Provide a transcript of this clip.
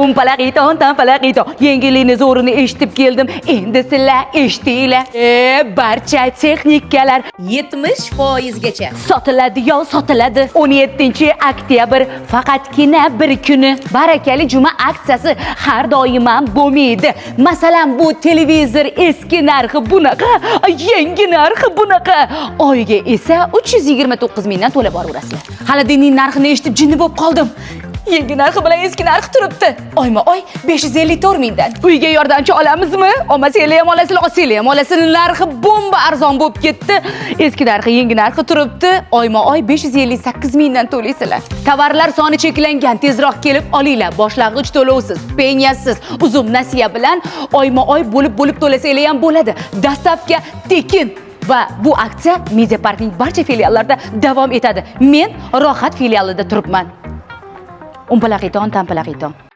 Umpalaqiton, tampalaqiton. Yengillikni zo'rini eshitib keldim. Endi sizlar eshitinglar. Barcha texnikalar 70% gacha. sotiladi yo sotiladi. 17-oktyabr faqatgina bir kuni. Barakali juma aksiyasi har doim ham bo'lmaydi. Masalan, bu televizor eski narxi bunaqa, yangi narxi bunaqa. Oyiga esa 329 mingdan to'lab boraverasizlar. Hali diniy narxini eshitib jinni bo'lib qoldim. Yangi narxi bilan eski narxi turibdi. Oyma-oy 554 mingdan. Uyga yordamchi olamizmi? Olmasanglar ham olasizlar, olsanglar ham olasizlar. Narxi bomba arzon bo'lib ketdi. Eski narxi, yangi narxi turibdi. Oyma-oy 558 mingdan to'laysizlar. Tovarlar soni cheklangan, tezroq kelib olinglar. Boshlang'ich to'lovsiz, peniyasiz, uzum nasiya bilan oyma-oy bo'lib to'lasanglar ham bo'ladi. Dastavka tekin. Va bu aksiya Media Parkning barcha filiallarida davom etadi. Men Rohat filialida turibman. Umpalaqiton, tampalaqiton.